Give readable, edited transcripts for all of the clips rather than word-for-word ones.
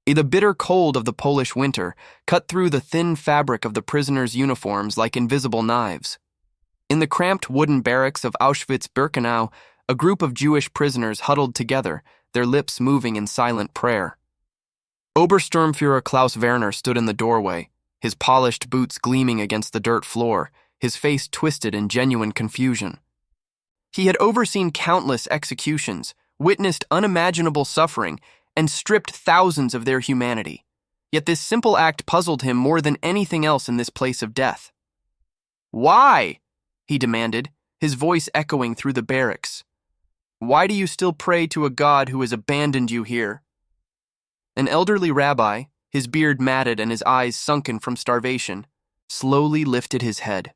The bitter cold of the Polish winter cut through the thin fabric of the prisoners' uniforms like invisible knives. In the cramped wooden barracks of Auschwitz-Birkenau, a group of Jewish prisoners huddled together, their lips moving in silent prayer. Obersturmführer Klaus Werner stood in the doorway, his polished boots gleaming against the dirt floor, his face twisted in genuine confusion. He had overseen countless executions, witnessed unimaginable suffering, and stripped thousands of their humanity. Yet this simple act puzzled him more than anything else in this place of death. "Why?" he demanded, his voice echoing through the barracks. "Why do you still pray to a God who has abandoned you here?" An elderly rabbi, his beard matted and his eyes sunken from starvation, slowly lifted his head.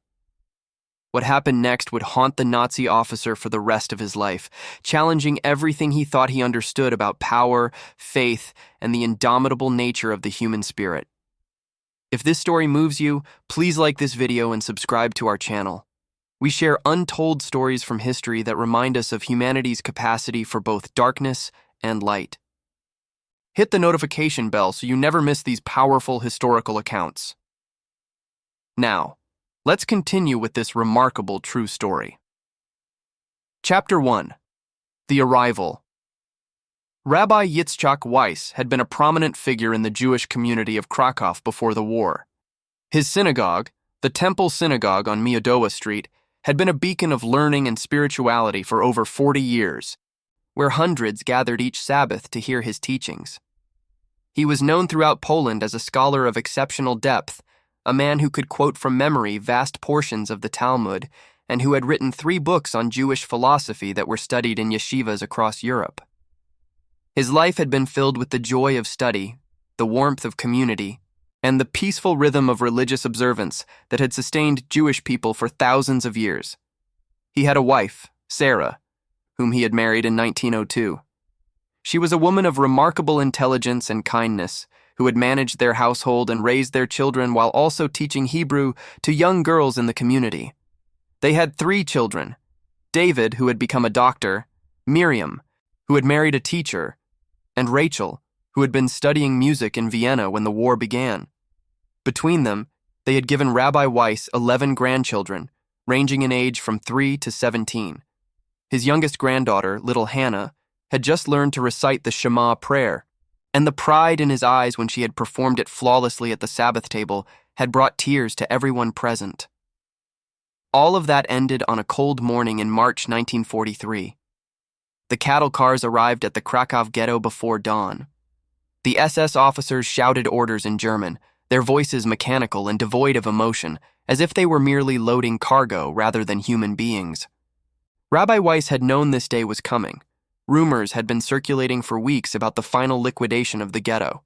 What happened next would haunt the Nazi officer for the rest of his life, challenging everything he thought he understood about power, faith, and the indomitable nature of the human spirit. If this story moves you, please like this video and subscribe to our channel. We share untold stories from history that remind us of humanity's capacity for both darkness and light. Hit the notification bell so you never miss these powerful historical accounts. Now, let's continue with this remarkable true story. Chapter 1. The Arrival. Rabbi Yitzchak Weiss had been a prominent figure in the Jewish community of Krakow before the war. His synagogue, the Temple Synagogue on Miodowa Street, had been a beacon of learning and spirituality for over 40 years, where hundreds gathered each Sabbath to hear his teachings. He was known throughout Poland as a scholar of exceptional depth, a man who could quote from memory vast portions of the Talmud, and who had written 3 books on Jewish philosophy that were studied in yeshivas across Europe. His life had been filled with the joy of study, the warmth of community, and the peaceful rhythm of religious observance that had sustained Jewish people for thousands of years. He had a wife, Sarah, whom he had married in 1902. She was a woman of remarkable intelligence and kindness, who had managed their household and raised their children while also teaching Hebrew to young girls in the community. They had 3 children: David, who had become a doctor, Miriam, who had married a teacher, and Rachel, who had been studying music in Vienna when the war began. Between them, they had given Rabbi Weiss 11 grandchildren, ranging in age from 3 to 17. His youngest granddaughter, little Hannah, had just learned to recite the Shema prayer, and the pride in his eyes when she had performed it flawlessly at the Sabbath table had brought tears to everyone present. All of that ended on a cold morning in March 1943. The cattle cars arrived at the Krakow ghetto before dawn. The SS officers shouted orders in German, their voices mechanical and devoid of emotion, as if they were merely loading cargo rather than human beings. Rabbi Weiss had known this day was coming. Rumors had been circulating for weeks about the final liquidation of the ghetto.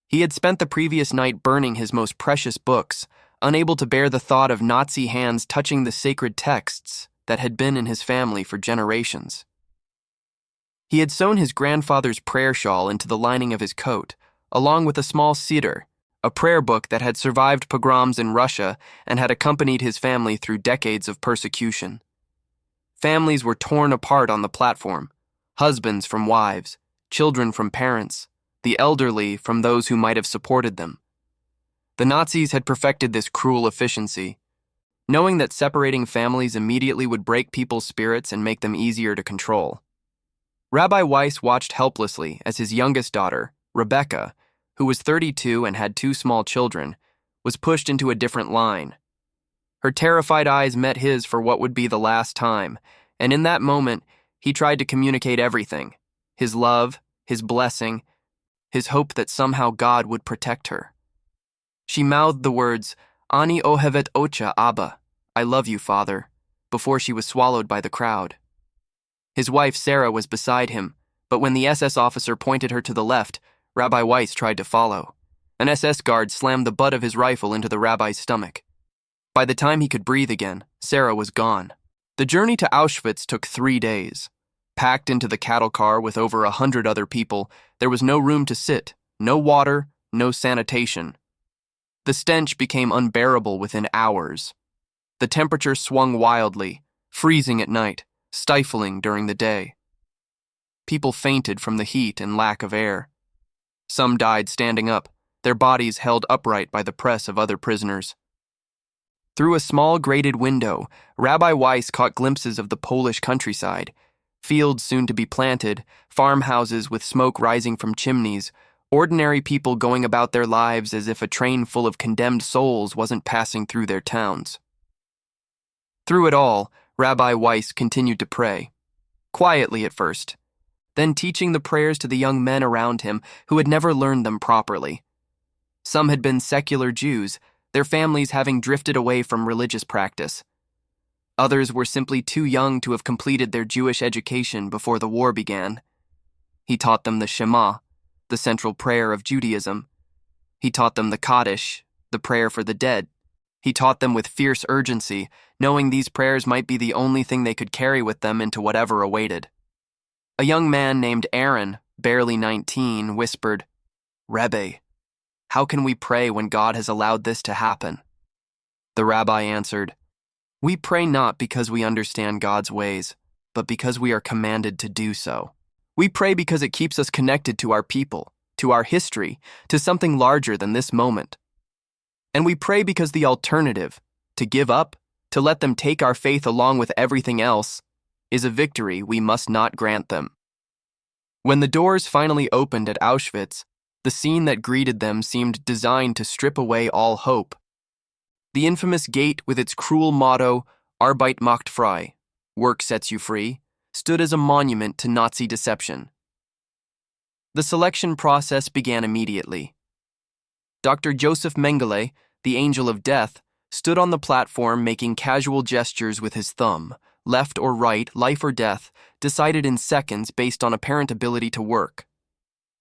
He had spent the previous night burning his most precious books, unable to bear the thought of Nazi hands touching the sacred texts that had been in his family for generations. He had sewn his grandfather's prayer shawl into the lining of his coat, along with a small siddur, a prayer book that had survived pogroms in Russia and had accompanied his family through decades of persecution. Families were torn apart on the platform, husbands from wives, children from parents, the elderly from those who might have supported them. The Nazis had perfected this cruel efficiency, knowing that separating families immediately would break people's spirits and make them easier to control. Rabbi Weiss watched helplessly as his youngest daughter, Rebecca, who was 32 and had 2 small children, was pushed into a different line. Her terrified eyes met his for what would be the last time, and in that moment, he tried to communicate everything: his love, his blessing, his hope that somehow God would protect her. She mouthed the words, "Ani ohevet ocha, Abba," "I love you, Father," before she was swallowed by the crowd. His wife, Sarah, was beside him, but when the SS officer pointed her to the left, Rabbi Weiss tried to follow. An SS guard slammed the butt of his rifle into the rabbi's stomach. By the time he could breathe again, Sarah was gone. The journey to Auschwitz took 3 days. Packed into the cattle car with over 100 other people, there was no room to sit, no water, no sanitation. The stench became unbearable within hours. The temperature swung wildly, freezing at night, stifling during the day. People fainted from the heat and lack of air. Some died standing up, their bodies held upright by the press of other prisoners. Through a small grated window, Rabbi Weiss caught glimpses of the Polish countryside, fields soon to be planted, farmhouses with smoke rising from chimneys, ordinary people going about their lives as if a train full of condemned souls wasn't passing through their towns. Through it all, Rabbi Weiss continued to pray, quietly at first, then teaching the prayers to the young men around him who had never learned them properly. Some had been secular Jews, their families having drifted away from religious practice. Others were simply too young to have completed their Jewish education before the war began. He taught them the Shema, the central prayer of Judaism. He taught them the Kaddish, the prayer for the dead. He taught them with fierce urgency, knowing these prayers might be the only thing they could carry with them into whatever awaited. A young man named Aaron, barely 19, whispered, "Rebbe, how can we pray when God has allowed this to happen?" The rabbi answered, "We pray not because we understand God's ways, but because we are commanded to do so. We pray because it keeps us connected to our people, to our history, to something larger than this moment. And we pray because the alternative, to give up, to let them take our faith along with everything else, is a victory we must not grant them." When the doors finally opened at Auschwitz, the scene that greeted them seemed designed to strip away all hope. The infamous gate with its cruel motto, Arbeit macht frei, work sets you free, stood as a monument to Nazi deception. The selection process began immediately. Dr. Joseph Mengele, the angel of death, stood on the platform making casual gestures with his thumb, left or right, life or death, decided in seconds based on apparent ability to work.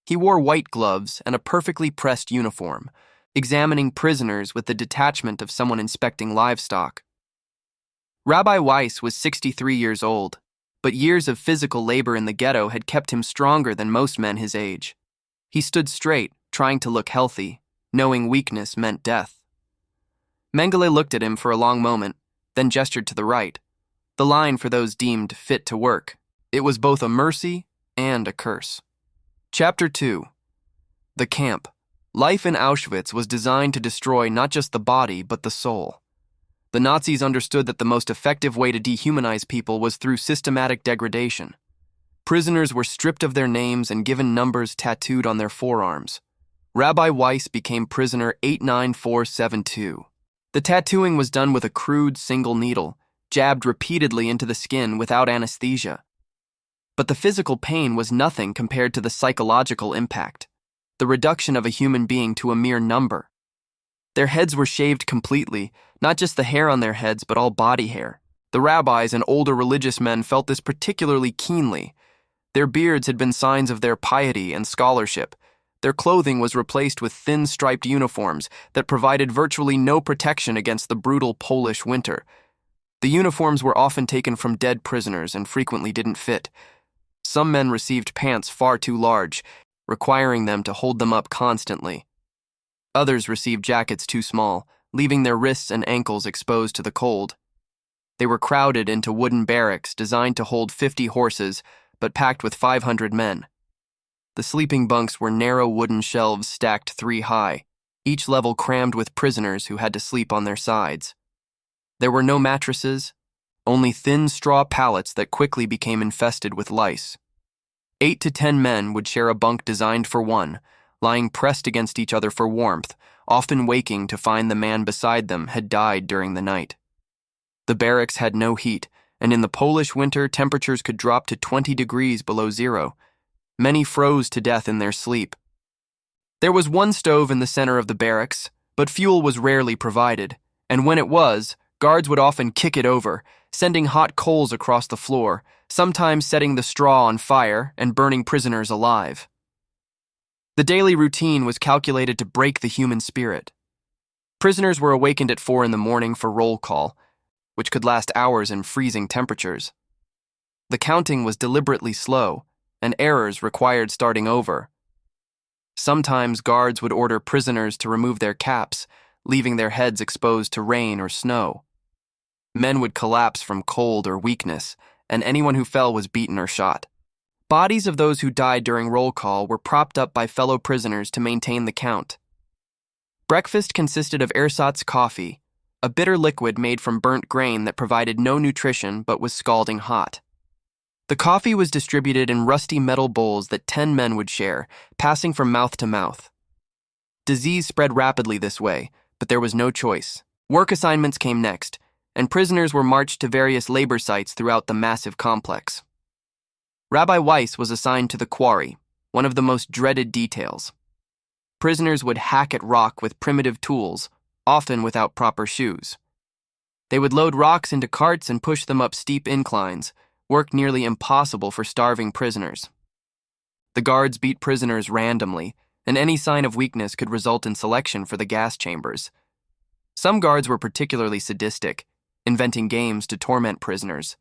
He wore white gloves and a perfectly pressed uniform, examining prisoners with the detachment of someone inspecting livestock. Rabbi Weiss was 63 years old, but years of physical labor in the ghetto had kept him stronger than most men his age. He stood straight, trying to look healthy, knowing weakness meant death. Mengele looked at him for a long moment, then gestured to the right, the line for those deemed fit to work. It was both a mercy and a curse. Chapter 2. The Camp. Life in Auschwitz was designed to destroy not just the body, but the soul. The Nazis understood that the most effective way to dehumanize people was through systematic degradation. Prisoners were stripped of their names and given numbers tattooed on their forearms. Rabbi Weiss became prisoner 89472. The tattooing was done with a crude single needle, jabbed repeatedly into the skin without anesthesia. But the physical pain was nothing compared to the psychological impact, the reduction of a human being to a mere number. Their heads were shaved completely, not just the hair on their heads, but all body hair. The rabbis and older religious men felt this particularly keenly. Their beards had been signs of their piety and scholarship. Their clothing was replaced with thin striped uniforms that provided virtually no protection against the brutal Polish winter. The uniforms were often taken from dead prisoners and frequently didn't fit. Some men received pants far too large, requiring them to hold them up constantly. Others received jackets too small, leaving their wrists and ankles exposed to the cold. They were crowded into wooden barracks designed to hold 50 horses, but packed with 500 men. The sleeping bunks were narrow wooden shelves stacked 3 high, each level crammed with prisoners who had to sleep on their sides. There were no mattresses, only thin straw pallets that quickly became infested with lice. 8 to 10 men would share a bunk designed for one, lying pressed against each other for warmth, often waking to find the man beside them had died during the night. The barracks had no heat, and in the Polish winter, temperatures could drop to 20 degrees below zero. Many froze to death in their sleep. There was one stove in the center of the barracks, but fuel was rarely provided, and when it was, guards would often kick it over, sending hot coals across the floor, sometimes setting the straw on fire and burning prisoners alive. The daily routine was calculated to break the human spirit. Prisoners were awakened at 4 a.m. for roll call, which could last hours in freezing temperatures. The counting was deliberately slow, and errors required starting over. Sometimes guards would order prisoners to remove their caps, leaving their heads exposed to rain or snow. Men would collapse from cold or weakness, and anyone who fell was beaten or shot. Bodies of those who died during roll call were propped up by fellow prisoners to maintain the count. Breakfast consisted of ersatz coffee, a bitter liquid made from burnt grain that provided no nutrition but was scalding hot. The coffee was distributed in rusty metal bowls that 10 men would share, passing from mouth to mouth. Disease spread rapidly this way, but there was no choice. Work assignments came next, and prisoners were marched to various labor sites throughout the massive complex. Rabbi Weiss was assigned to the quarry, one of the most dreaded details. Prisoners would hack at rock with primitive tools, often without proper shoes. They would load rocks into carts and push them up steep inclines, work nearly impossible for starving prisoners. The guards beat prisoners randomly, and any sign of weakness could result in selection for the gas chambers. Some guards were particularly sadistic, inventing games to torment prisoners.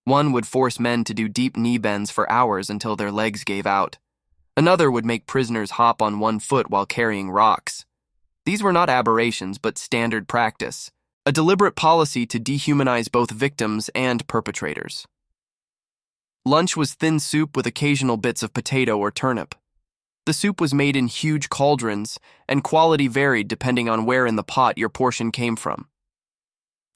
One would force men to do deep knee bends for hours until their legs gave out. Another would make prisoners hop on one foot while carrying rocks. These were not aberrations, but standard practice, a deliberate policy to dehumanize both victims and perpetrators. Lunch was thin soup with occasional bits of potato or turnip. The soup was made in huge cauldrons, and quality varied depending on where in the pot your portion came from.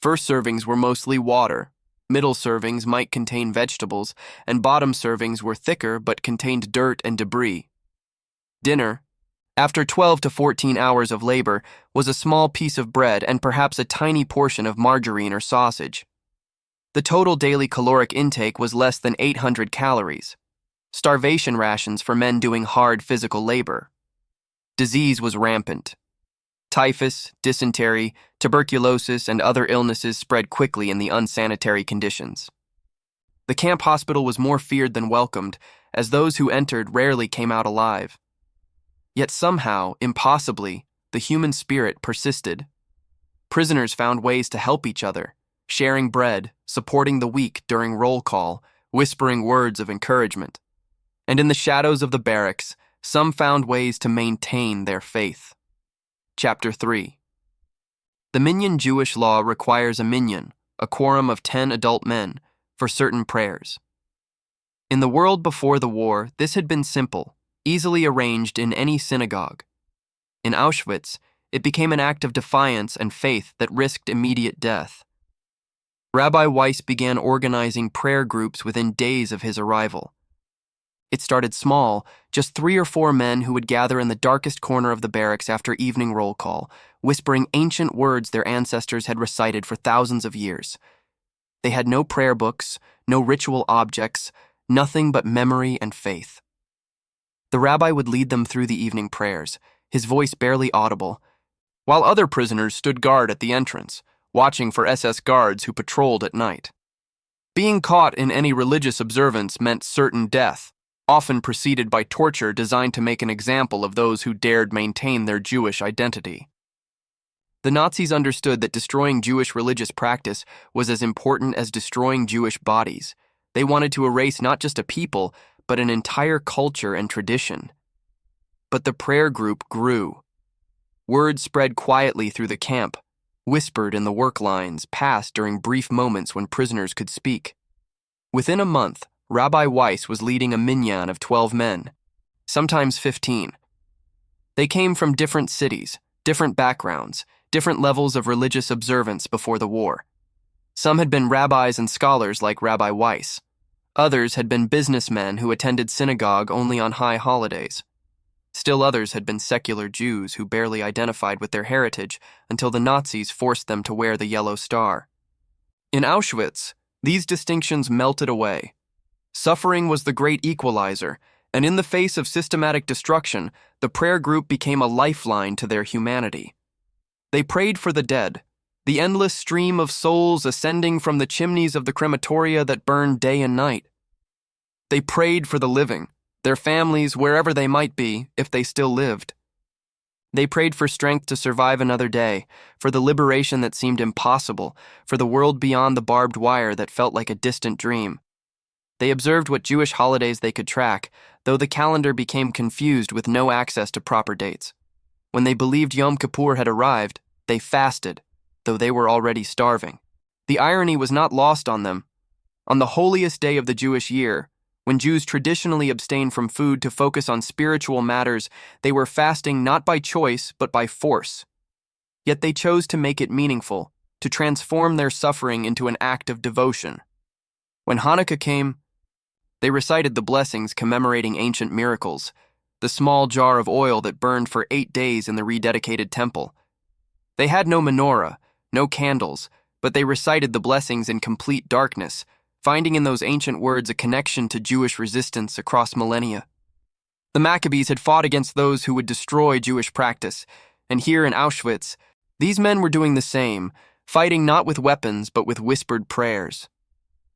First servings were mostly water. Middle servings might contain vegetables, and bottom servings were thicker but contained dirt and debris. Dinner, after 12 to 14 hours of labor, was a small piece of bread and perhaps a tiny portion of margarine or sausage. The total daily caloric intake was less than 800 calories. Starvation rations for men doing hard physical labor. Disease was rampant. Typhus, dysentery, tuberculosis, and other illnesses spread quickly in the unsanitary conditions. The camp hospital was more feared than welcomed, as those who entered rarely came out alive. Yet somehow, impossibly, the human spirit persisted. Prisoners found ways to help each other, sharing bread, supporting the weak during roll call, whispering words of encouragement. And in the shadows of the barracks, some found ways to maintain their faith. Chapter 3. The minyan Jewish law requires a minyan, a quorum of 10 adult men, for certain prayers. In the world before the war, this had been simple, easily arranged in any synagogue. In Auschwitz, it became an act of defiance and faith that risked immediate death. Rabbi Weiss began organizing prayer groups within days of his arrival. It started small, just 3 or 4 men who would gather in the darkest corner of the barracks after evening roll call, whispering ancient words their ancestors had recited for thousands of years. They had no prayer books, no ritual objects, nothing but memory and faith. The rabbi would lead them through the evening prayers, his voice barely audible, while other prisoners stood guard at the entrance, watching for SS guards who patrolled at night. Being caught in any religious observance meant certain death, often preceded by torture designed to make an example of those who dared maintain their Jewish identity. The Nazis understood that destroying Jewish religious practice was as important as destroying Jewish bodies. They wanted to erase not just a people, but an entire culture and tradition. But the prayer group grew. Word spread quietly through the camp, whispered in the work lines, passed during brief moments when prisoners could speak. Within a month, Rabbi Weiss was leading a minyan of 12 men, sometimes 15. They came from different cities, different backgrounds, different levels of religious observance before the war. Some had been rabbis and scholars like Rabbi Weiss. Others had been businessmen who attended synagogue only on high holidays. Still others had been secular Jews who barely identified with their heritage until the Nazis forced them to wear the yellow star. In Auschwitz, these distinctions melted away. Suffering was the great equalizer, and in the face of systematic destruction, the prayer group became a lifeline to their humanity. They prayed for the dead, the endless stream of souls ascending from the chimneys of the crematoria that burned day and night. They prayed for the living, their families wherever they might be, if they still lived. They prayed for strength to survive another day, for the liberation that seemed impossible, for the world beyond the barbed wire that felt like a distant dream. They observed what Jewish holidays they could track, though the calendar became confused with no access to proper dates. When they believed Yom Kippur had arrived, they fasted, though they were already starving. The irony was not lost on them. On the holiest day of the Jewish year, When Jews traditionally abstained from food to focus on spiritual matters, they were fasting not by choice but by force. Yet they chose to make it meaningful, to transform their suffering into an act of devotion. When Hanukkah came, they recited the blessings commemorating ancient miracles, the small jar of oil that burned for 8 days in the rededicated temple. They had no menorah, no candles, but they recited the blessings in complete darkness, finding in those ancient words a connection to Jewish resistance across millennia. The Maccabees had fought against those who would destroy Jewish practice, and here in Auschwitz, these men were doing the same, fighting not with weapons but with whispered prayers.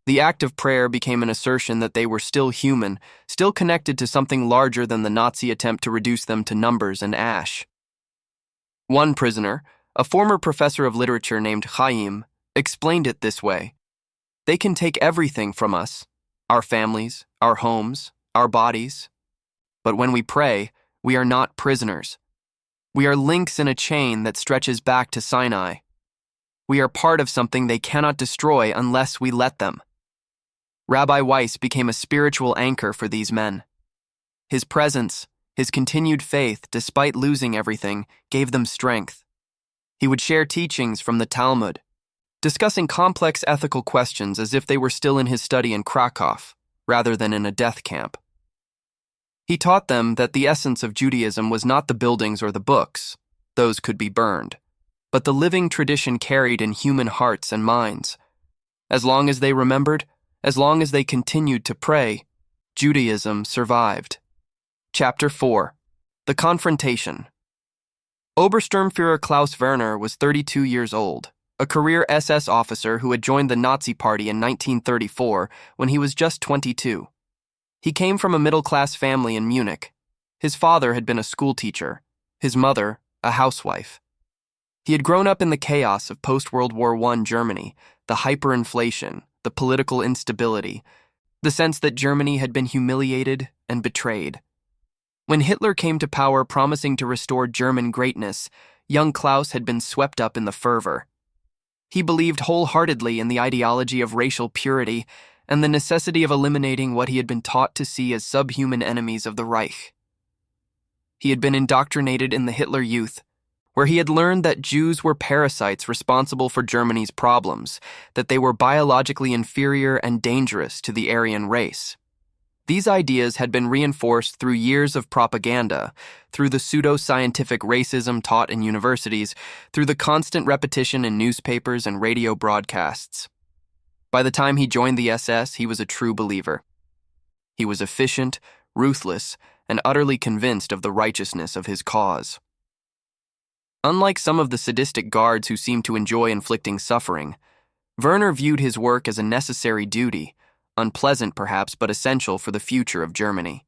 The act of prayer became an assertion that they were still human, still connected to something larger than the Nazi attempt to reduce them to numbers and ash. One prisoner, a former professor of literature named Chaim, explained it this way: "They can take everything from us, our families, our homes, our bodies. But when we pray, we are not prisoners. We are links in a chain that stretches back to Sinai. We are part of something they cannot destroy unless we let them." Rabbi Weiss became a spiritual anchor for these men. His presence, his continued faith, despite losing everything, gave them strength. He would share teachings from the Talmud, discussing complex ethical questions as if they were still in his study in Krakow, rather than in a death camp. He taught them that the essence of Judaism was not the buildings or the books, those could be burned, but the living tradition carried in human hearts and minds. As long as they remembered, as long as they continued to pray, Judaism survived. Chapter 4. The Confrontation. Obersturmführer Klaus Werner was 32 years old, a career SS officer who had joined the Nazi Party in 1934 when he was just 22. He came from a middle-class family in Munich. His father had been a schoolteacher, his mother a housewife. He had grown up in the chaos of post-World War I Germany, the hyperinflation, the political instability, the sense that Germany had been humiliated and betrayed. When Hitler came to power promising to restore German greatness, young Klaus had been swept up in the fervor. He believed wholeheartedly in the ideology of racial purity and the necessity of eliminating what he had been taught to see as subhuman enemies of the Reich. He had been indoctrinated in the Hitler Youth, where he had learned that Jews were parasites responsible for Germany's problems, that they were biologically inferior and dangerous to the Aryan race. These ideas had been reinforced through years of propaganda, through the pseudo-scientific racism taught in universities, through the constant repetition in newspapers and radio broadcasts. By the time he joined the SS, he was a true believer. He was efficient, ruthless, and utterly convinced of the righteousness of his cause. Unlike some of the sadistic guards who seemed to enjoy inflicting suffering, Werner viewed his work as a necessary duty, unpleasant perhaps, but essential for the future of Germany.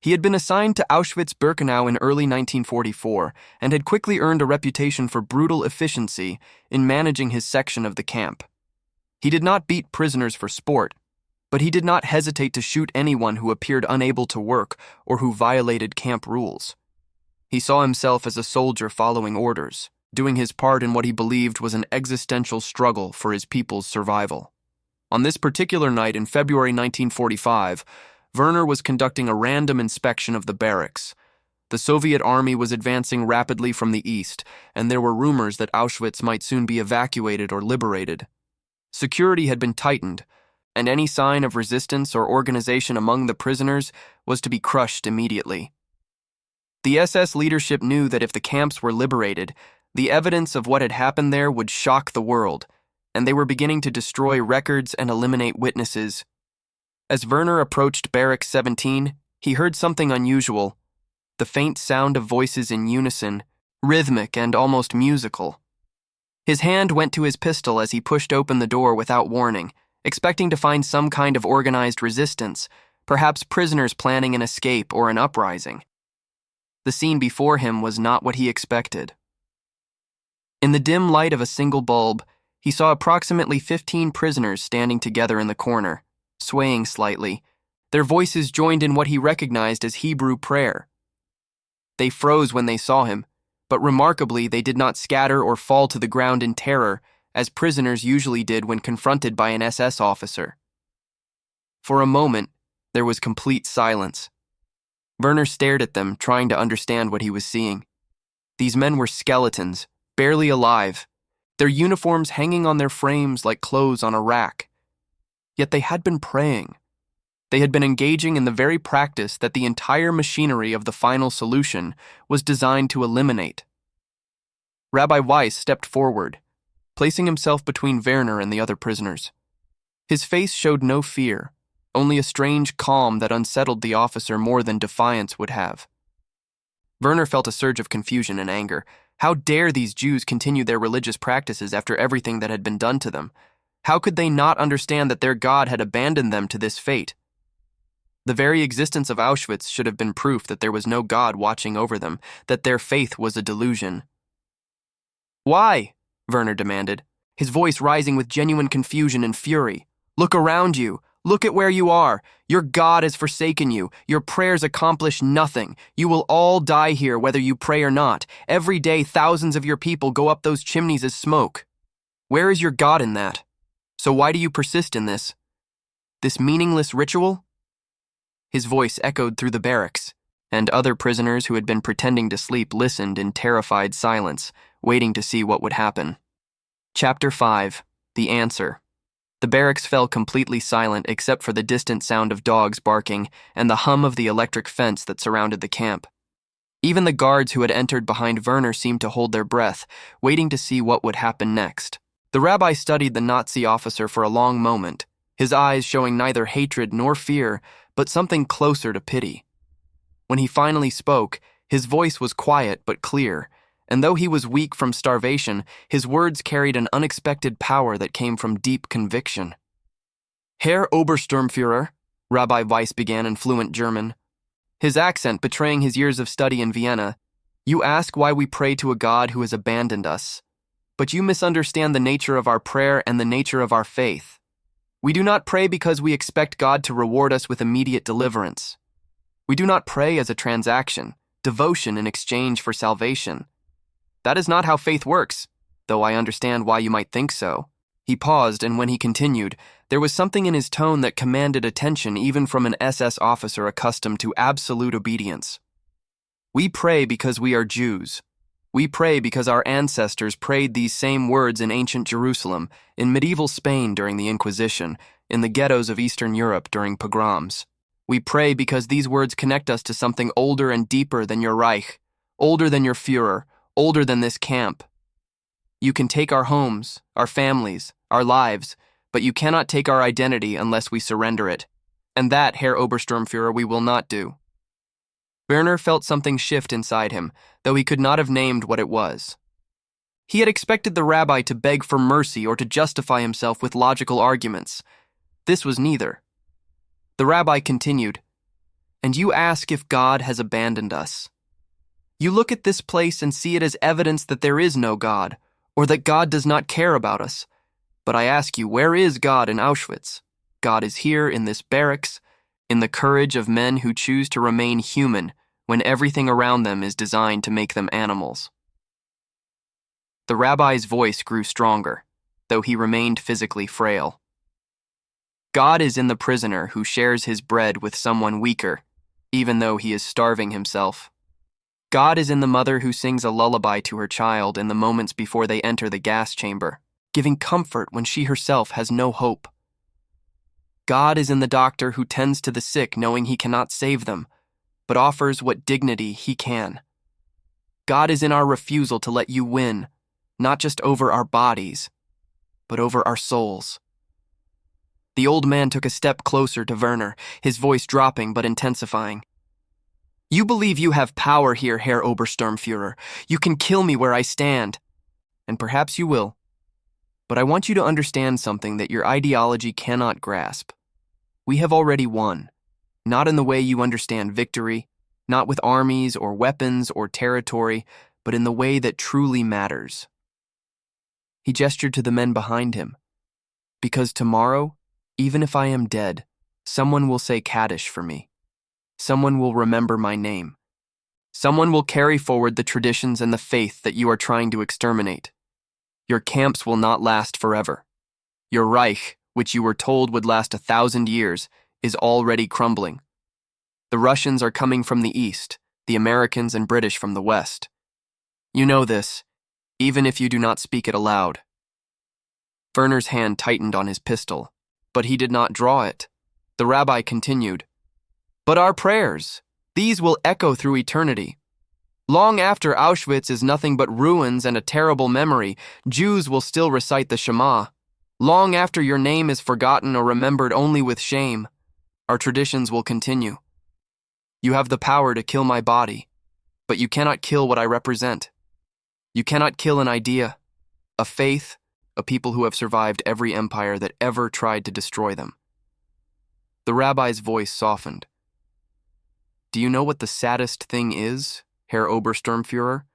He had been assigned to Auschwitz-Birkenau in early 1944 and had quickly earned a reputation for brutal efficiency in managing his section of the camp. He did not beat prisoners for sport, but he did not hesitate to shoot anyone who appeared unable to work or who violated camp rules. He saw himself as a soldier following orders, doing his part in what he believed was an existential struggle for his people's survival. On this particular night in February 1945, Werner was conducting a random inspection of the barracks. The Soviet army was advancing rapidly from the east, and there were rumors that Auschwitz might soon be evacuated or liberated. Security had been tightened, and any sign of resistance or organization among the prisoners was to be crushed immediately. The SS leadership knew that if the camps were liberated, the evidence of what had happened there would shock the world, and they were beginning to destroy records and eliminate witnesses. As Werner approached Barracks 17, he heard something unusual, the faint sound of voices in unison, rhythmic and almost musical. His hand went to his pistol as he pushed open the door without warning, expecting to find some kind of organized resistance, perhaps prisoners planning an escape or an uprising. The scene before him was not what he expected. In the dim light of a single bulb, he saw approximately 15 prisoners standing together in the corner, swaying slightly. Their voices joined in what he recognized as Hebrew prayer. They froze when they saw him, but remarkably they did not scatter or fall to the ground in terror, as prisoners usually did when confronted by an SS officer. For a moment, There was complete silence. Werner stared at them, trying to understand what he was seeing. These men were skeletons, barely alive, their uniforms hanging on their frames like clothes on a rack. Yet they had been praying. They had been engaging in the very practice that the entire machinery of the final solution was designed to eliminate. Rabbi Weiss stepped forward, placing himself between Werner and the other prisoners. His face showed no fear, only a strange calm that unsettled the officer more than defiance would have. Werner felt a surge of confusion and anger. How dare these Jews continue their religious practices after everything that had been done to them? How could they not understand that their God had abandoned them to this fate? The very existence of Auschwitz should have been proof that there was no God watching over them, that their faith was a delusion. "Why?" Werner demanded, his voice rising with genuine confusion and fury. "Look around you. Look at where you are. Your God has forsaken you. Your prayers accomplish nothing. You will all die here whether you pray or not. Every day thousands of your people go up those chimneys as smoke. Where is your God in that? So why do you persist in this? This meaningless ritual?" His voice echoed through the barracks, and other prisoners who had been pretending to sleep listened in terrified silence, waiting to see what would happen. Chapter 5. The Answer. The barracks fell completely silent except for the distant sound of dogs barking and the hum of the electric fence that surrounded the camp. Even the guards who had entered behind Werner seemed to hold their breath, waiting to see what would happen next. The rabbi studied the Nazi officer for a long moment, his eyes showing neither hatred nor fear, but something closer to pity. When he finally spoke, his voice was quiet but clear, and though he was weak from starvation, his words carried an unexpected power that came from deep conviction. "Herr Obersturmführer," Rabbi Weiss began in fluent German, his accent betraying his years of study in Vienna, "you ask why we pray to a God who has abandoned us. But you misunderstand the nature of our prayer and the nature of our faith. We do not pray because we expect God to reward us with immediate deliverance. We do not pray as a transaction, devotion in exchange for salvation. That is not how faith works, though I understand why you might think so." He paused, and when he continued, there was something in his tone that commanded attention even from an SS officer accustomed to absolute obedience. "We pray because we are Jews. We pray because our ancestors prayed these same words in ancient Jerusalem, in medieval Spain during the Inquisition, in the ghettos of Eastern Europe during pogroms. We pray because these words connect us to something older and deeper than your Reich, older than your Führer, older than this camp. You can take our homes, our families, our lives, but you cannot take our identity unless we surrender it. And that, Herr Obersturmführer, we will not do." Werner felt something shift inside him, though he could not have named what it was. He had expected the rabbi to beg for mercy or to justify himself with logical arguments. This was neither. The rabbi continued, "And you ask if God has abandoned us. You look at this place and see it as evidence that there is no God, or that God does not care about us. But I ask you, where is God in Auschwitz? God is here in this barracks, in the courage of men who choose to remain human when everything around them is designed to make them animals." The rabbi's voice grew stronger, though he remained physically frail. "God is in the prisoner who shares his bread with someone weaker, even though he is starving himself. God is in the mother who sings a lullaby to her child in the moments before they enter the gas chamber, giving comfort when she herself has no hope. God is in the doctor who tends to the sick knowing he cannot save them, but offers what dignity he can. God is in our refusal to let you win, not just over our bodies, but over our souls." The old man took a step closer to Werner, his voice dropping but intensifying. "You believe you have power here, Herr Obersturmführer. You can kill me where I stand. And perhaps you will. But I want you to understand something that your ideology cannot grasp. We have already won, not in the way you understand victory, not with armies or weapons or territory, but in the way that truly matters." He gestured to the men behind him. "Because tomorrow, even if I am dead, someone will say Kaddish for me. Someone will remember my name. Someone will carry forward the traditions and the faith that you are trying to exterminate. Your camps will not last forever. Your Reich, which you were told would last 1,000 years, is already crumbling. The Russians are coming from the east, the Americans and British from the west. You know this, even if you do not speak it aloud. Werner's hand tightened on his pistol, but he did not draw it. The rabbi continued, "But our prayers, these will echo through eternity. Long after Auschwitz is nothing but ruins and a terrible memory, Jews will still recite the Shema. Long after your name is forgotten or remembered only with shame, our traditions will continue. You have the power to kill my body, but you cannot kill what I represent. You cannot kill an idea, a faith, a people who have survived every empire that ever tried to destroy them." The rabbi's voice softened. "Do you know what the saddest thing is, Herr Obersturmführer?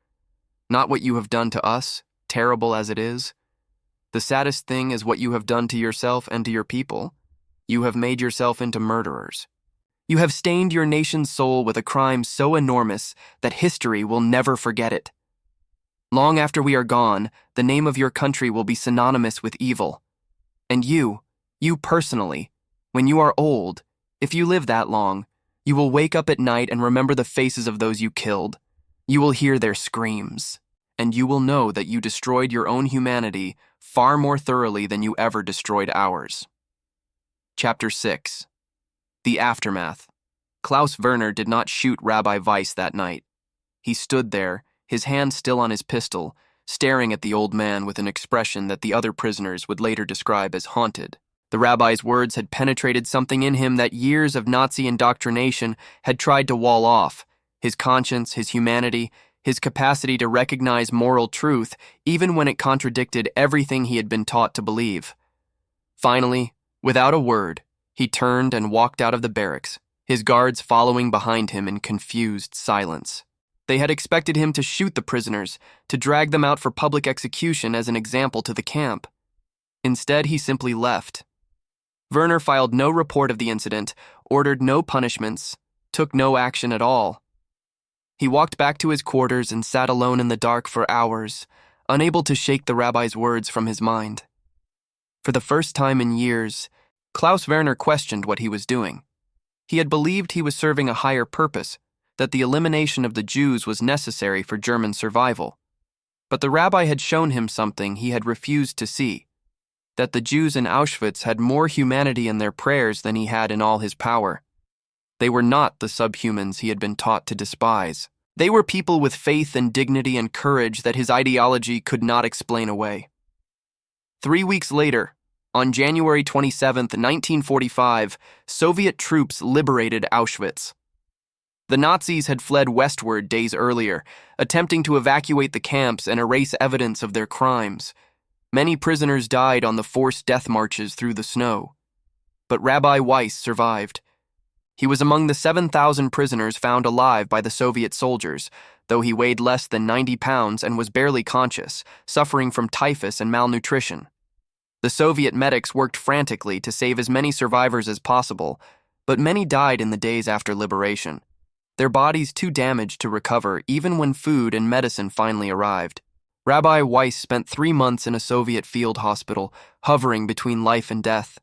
Not what you have done to us, terrible as it is. The saddest thing is what you have done to yourself and to your people. You have made yourself into murderers. You have stained your nation's soul with a crime so enormous that history will never forget it. Long after we are gone, the name of your country will be synonymous with evil. And you personally, when you are old, if you live that long, you will wake up at night and remember the faces of those you killed. You will hear their screams, and you will know that you destroyed your own humanity far more thoroughly than you ever destroyed ours." Chapter 6. The Aftermath. Klaus Werner did not shoot Rabbi Weiss that night. He stood there, his hand still on his pistol, staring at the old man with an expression that the other prisoners would later describe as haunted. The rabbi's words had penetrated something in him that years of Nazi indoctrination had tried to wall off: his conscience, his humanity, his capacity to recognize moral truth even when it contradicted everything he had been taught to believe. Finally, without a word, he turned and walked out of the barracks, his guards following behind him in confused silence. They had expected him to shoot the prisoners, to drag them out for public execution as an example to the camp. Instead, he simply left. Werner filed no report of the incident, ordered no punishments, took no action at all. He walked back to his quarters and sat alone in the dark for hours, unable to shake the rabbi's words from his mind. For the first time in years, Klaus Werner questioned what he was doing. He had believed he was serving a higher purpose, that the elimination of the Jews was necessary for German survival. But the rabbi had shown him something he had refused to see, that the Jews in Auschwitz had more humanity in their prayers than he had in all his power. They were not the subhumans he had been taught to despise. They were people with faith and dignity and courage that his ideology could not explain away. 3 weeks later, on January 27, 1945, Soviet troops liberated Auschwitz. The Nazis had fled westward days earlier, attempting to evacuate the camps and erase evidence of their crimes. Many prisoners died on the forced death marches through the snow. But Rabbi Weiss survived. He was among the 7,000 prisoners found alive by the Soviet soldiers, though he weighed less than 90 pounds and was barely conscious, suffering from typhus and malnutrition. The Soviet medics worked frantically to save as many survivors as possible, but many died in the days after liberation, their bodies too damaged to recover even when food and medicine finally arrived. Rabbi Weiss spent 3 months in a Soviet field hospital, hovering between life and death.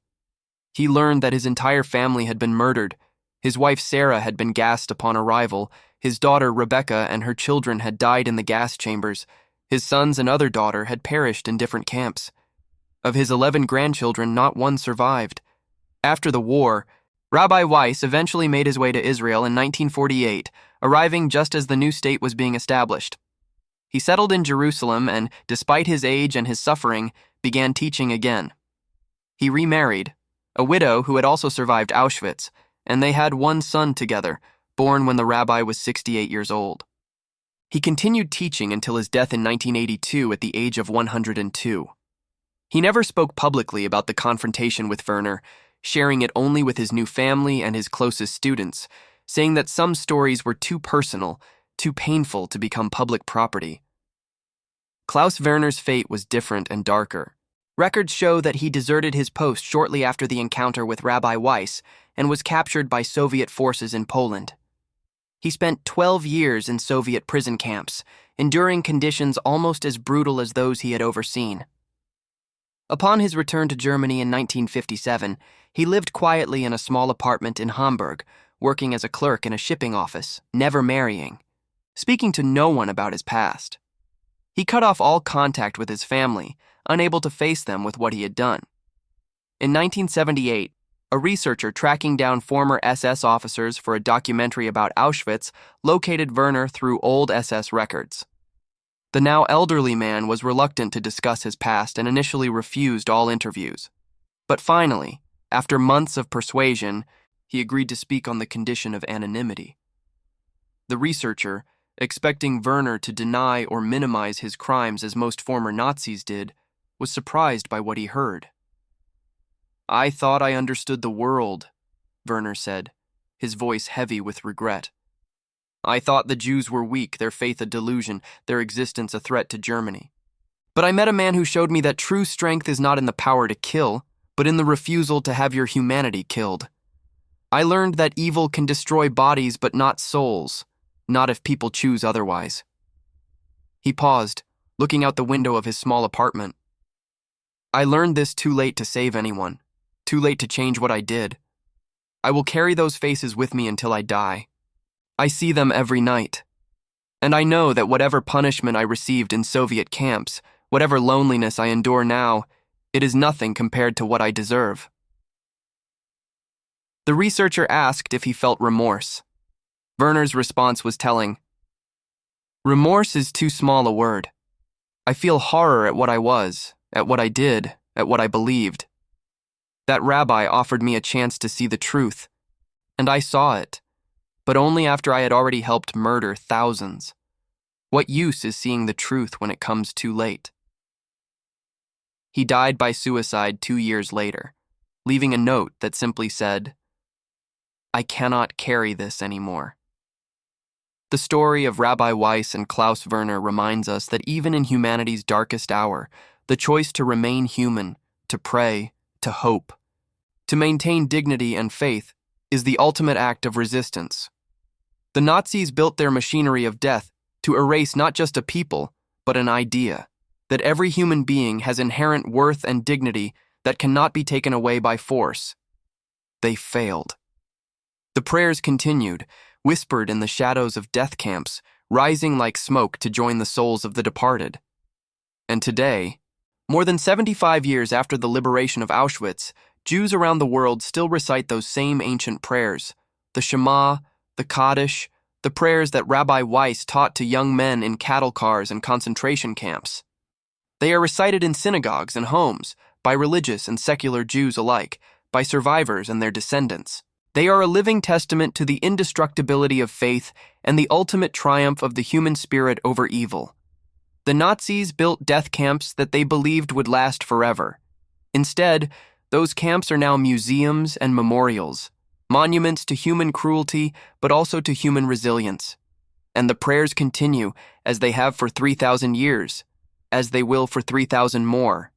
He learned that his entire family had been murdered. His wife Sarah had been gassed upon arrival, his daughter Rebecca and her children had died in the gas chambers, his sons and other daughter had perished in different camps. Of his 11 grandchildren, not one survived. After the war, Rabbi Weiss eventually made his way to Israel in 1948, arriving just as the new state was being established. He settled in Jerusalem and, despite his age and his suffering, began teaching again. He remarried, a widow who had also survived Auschwitz, and they had one son together, born when the rabbi was 68 years old. He continued teaching until his death in 1982 at the age of 102. He never spoke publicly about the confrontation with Werner, sharing it only with his new family and his closest students, saying that some stories were too personal, too painful to become public property. Klaus Werner's fate was different and darker. Records show that he deserted his post shortly after the encounter with Rabbi Weiss and was captured by Soviet forces in Poland. He spent 12 years in Soviet prison camps, enduring conditions almost as brutal as those he had overseen. Upon his return to Germany in 1957, He lived quietly in a small apartment in Hamburg, working as a clerk in a shipping office, never marrying, speaking to no one about his past. He cut off all contact with his family, unable to face them with what he had done. In 1978, a researcher tracking down former SS officers for a documentary about Auschwitz located Werner through old SS records. The now elderly man was reluctant to discuss his past and initially refused all interviews. But finally, after months of persuasion, he agreed to speak on the condition of anonymity. The researcher, expecting Werner to deny or minimize his crimes as most former Nazis did, was surprised by what he heard. "I thought I understood the world," Werner said, his voice heavy with regret. "I thought the Jews were weak, their faith a delusion, their existence a threat to Germany. But I met a man who showed me that true strength is not in the power to kill, but in the refusal to have your humanity killed. I learned that evil can destroy bodies but not souls, not if people choose otherwise." He paused, looking out the window of his small apartment. "I learned this too late to save anyone, too late to change what I did. I will carry those faces with me until I die. I see them every night. And I know that whatever punishment I received in Soviet camps, whatever loneliness I endure now, it is nothing compared to what I deserve." The researcher asked if he felt remorse. Werner's response was telling. "Remorse is too small a word. I feel horror at what I was, at what I did, at what I believed. That rabbi offered me a chance to see the truth, and I saw it, but only after I had already helped murder thousands. What use is seeing the truth when it comes too late?" He died by suicide 2 years later, leaving a note that simply said, "I cannot carry this anymore." The story of Rabbi Weiss and Klaus Werner reminds us that even in humanity's darkest hour, the choice to remain human, to pray, to hope, to maintain dignity and faith is the ultimate act of resistance. The Nazis built their machinery of death to erase not just a people, but an idea, that every human being has inherent worth and dignity that cannot be taken away by force. They failed. The prayers continued, whispered in the shadows of death camps, rising like smoke to join the souls of the departed. And today, more than 75 years after the liberation of Auschwitz, Jews around the world still recite those same ancient prayers, the Shema, the Kaddish, the prayers that Rabbi Weiss taught to young men in cattle cars and concentration camps. They are recited in synagogues and homes, by religious and secular Jews alike, by survivors and their descendants. They are a living testament to the indestructibility of faith and the ultimate triumph of the human spirit over evil. The Nazis built death camps that they believed would last forever. Instead, those camps are now museums and memorials, monuments to human cruelty, but also to human resilience. And the prayers continue, as they have for 3,000 years, as they will for 3,000 more,